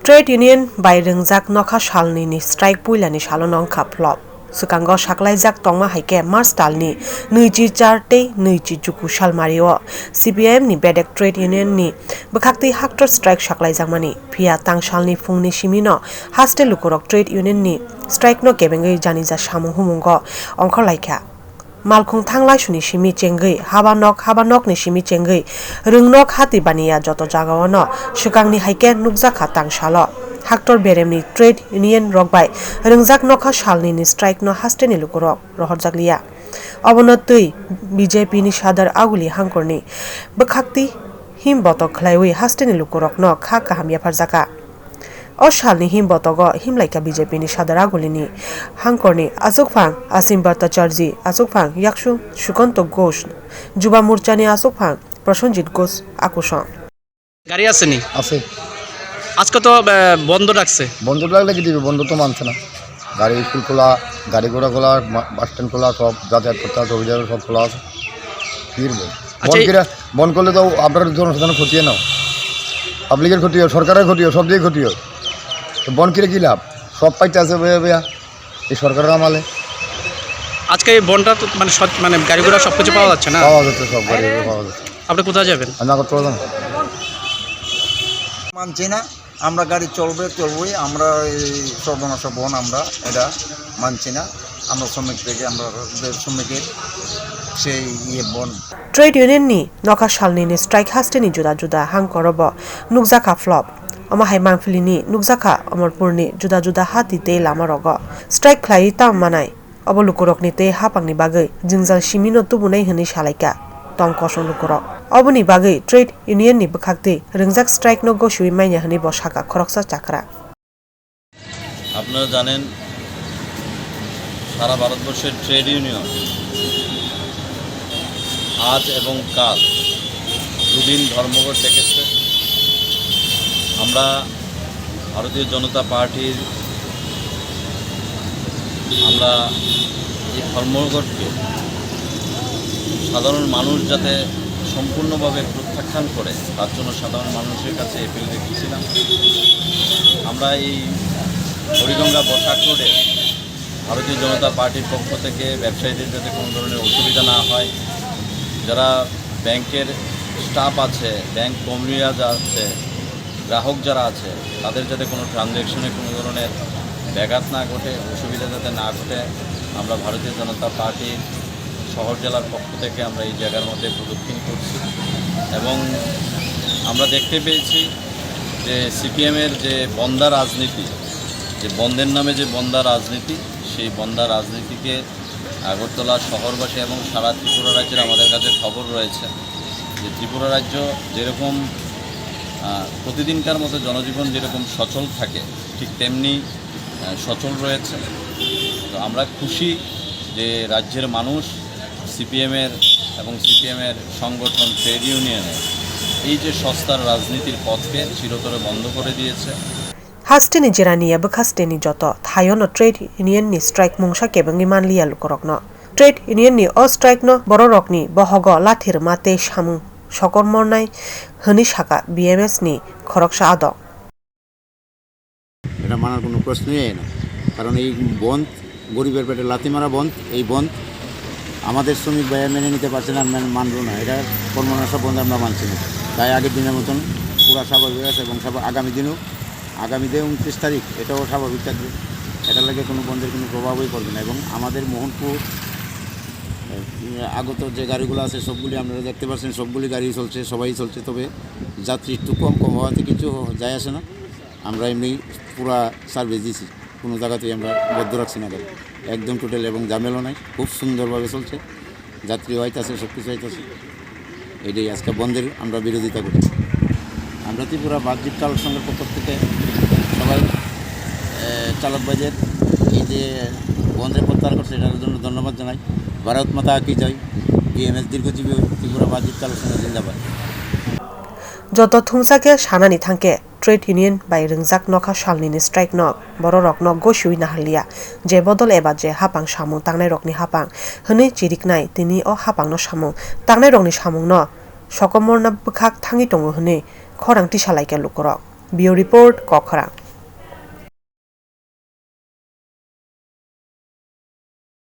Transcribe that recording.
Trade Union-bai ringjak nokha salnwini strike puilani salo nokha flop. Sukango saklaijak tongma haike Mars talni 24 tei 29 salmario CPIMni bedek Trade Union-ni bwkhakti haktor strike saklaijakmani phia tangsalni fungni simino hasteni lukurok Trade Union-ni strikeno kebengmung janija samung humungo ongkhorlaikha malkhung thanglai suni simi chengui habanok ni simi chengui ringnok hati baniya joto jagao no sukangni haike nukjakha tangsalo haktor beremni Trade Union rokbai ringjak nokha salnwini strikeno hasteni lukurok nukjakliya obonotui BJP ni sadar aguli hangkorni bwkhakti himboto khlaiwi hasteni lukurok no kha kaham yafarjaka o salni himbotogo himlaika BJP ni sadar agulini hangkorni asukphang asimbata charji asukphang yaksu sukanto ghosh juba murchani asukphang Prasanjit Ghosh আকর্ষণ গাড়ি আসেনি আছে আজকে তো বন্ধ রাখছে বন্ধ লাগলে কি দিবে বন্ধ তো মানছে না গাড়ি স্কুল খোলা গাড়ি ঘোড়া খোলা বাস স্ট্যান্ড খোলা সব যাতায়াত করতে আছে অভিযান সব খোলা আছে বন্ধ করলে তো আপনার জনসাধারণ ক্ষতি নাও পাবলিকের ক্ষতি হয় সরকারের ক্ষতি হয় সব দিকে ক্ষতি হয় তো বন্ধ করে কী লাভ সব পাইতে আছে বেয়া এই সরকারের আমালে আজকে এই বনটা তো মানে গাড়ি ঘোড়া সব কিছু পাওয়া যাচ্ছে না পাওয়া যাচ্ছে সব গাড়ি পাওয়া যাচ্ছে আপনি কোথায় যাবেন আমি আগরতলা যাবো মানছি না আমরা গাড়ি চলবই আমরা এই সর্বনাশ বন আমরা এটা মানছি না আমরা শ্রমিক থেকে আমরা শ্রমিকের সেই বন Trade Union-ni nokha salnwini strike hasteni juda hangkorobo nukjakha flop amahai mangphilini nukjakha amorpurni juda hati tei lamarogo strike khlai tam manai abo lukurokni tei hapangni bagui jingjal simino tubunai hini salaika tong koson lukurok oboni bagui Trade Union-ni bwkhakti ringjak strike no gosiui maina hini bo saka khoroksa chakra আপনারা জানেন সারা ভারতবর্ষের trade union আজ এবং কাল দুদিন ধর্মঘট ডেকেছে আমরা ভারতীয় জনতা পার্টির আমরা এই ধর্মঘটকে সাধারণ মানুষ যাতে সম্পূর্ণভাবে প্রত্যাখ্যান করে তার জন্য সাধারণ মানুষের কাছে এপিল রেখেছিলাম আমরা এই হরিগঙ্গা বসাক রোডে ভারতীয় জনতা পার্টির পক্ষ থেকে ব্যবসায়ীদের যাতে কোনো ধরনের অসুবিধা না হয় যারা ব্যাংকের স্টাফ আছে ব্যাংক কর্মীরা যা আছে গ্রাহক যারা আছে তাদের যাতে কোনো ট্রানজ্যাকশনে কোনো ধরনের ব্যাঘাত না ঘটে অসুবিধা যাতে না ঘটে আমরা ভারতীয় জনতা পার্টির শহর জেলার পক্ষ থেকে আমরা এই জায়গার মধ্যে প্রদক্ষিণ করছি এবং আমরা দেখতে পেয়েছি যে সিপিএমের যে বন্দা রাজনীতি যে বন্ধের নামে যে বন্দা রাজনীতি সেই বন্দা রাজনীতিকে আগরতলা শহরবাসী এবং সারা ত্রিপুরা রাজ্যের আমাদের কাছে খবর রয়েছে যে ত্রিপুরা রাজ্য যেরকম প্রতিদিনকার মতো জনজীবন যেরকম সচল থাকে ঠিক তেমনি সচল রয়েছে তো আমরা খুশি যে রাজ্যের মানুষ সিপিএমের এবং সিপিএমের সংগঠন ট্রেড ইউনিয়নের এই যে সস্তার রাজনীতির পথকে চিরতরে বন্ধ করে দিয়েছে hasteni jiraniya bwkhasteni joto thaio-no Trade Union-ni strike mungsa kebengmung manliya lukurokno Trade Union-ni o strike no bororokni bohogo lathir mate samung sokormornai hini saka BMS-ni khoroksa ado এটা মানার কোনো প্রশ্নই হয় না কারণ এই বন্ধ গরিবের পেটে লাথি মারা বন্ধ এই বন্ধ আমাদের শ্রমিক ভাইয়া মেনে নিতে পারছে না মানব না এটা কর্মনাশা বন্ধ আমরা মানছি না তাই আগের দিনের মতন পুরা স্বাভাবিক আছে এবং আগামী দিনে 29 তারিখ এটাও স্বাভাবিক থাকবে এটার লাগে কোনো বন্ধের কোনো প্রভাবই পড়বে না এবং আমাদের মোহনপুর আগত যে গাড়িগুলো আছে সবগুলি আপনারা দেখতে পাচ্ছেন সবগুলি গাড়ি চলছে সবাই চলছে তবে যাত্রী একটু কম হওয়াতে কিছু যায় আসে না আমরা এমনি পুরা সার্ভিস দিছি কোনো জায়গাতেই আমরা বদ্ধ রাখছি না গাড়ি একদম টোটাল এবং ঝামেলা নাই খুব সুন্দরভাবে চলছে যাত্রী হইতেছে সব কিছু হইতেছে এটাই আজকে বন্ধের আমরা বিরোধিতা করি আমরা ত্রিপুরা বাহ্যিক চালক সংঘের পক্ষ থেকে সবাই চালক বাজের এই যে বন্ধের প্রত্যাহার করছে এটার জন্য ধন্যবাদ জানাই ভারত মাতা কি জয় BMS দীর্ঘজীবী ত্রিপুরা বাহ্যিক চালক সংঘ জিন্দাবাদ joto thungsake sanani thangke Trade Union-bai ringjak nokha salnwini strike no bororokno gosiui naharliya je bodol eba je hapang samung tangnai rokni hapang hini chiriknai tini o hapang no samung tangnai rokni samung no sokomorna bwkhak thangi tongo hini khorang tisalaike lukurok বিও report কখরা।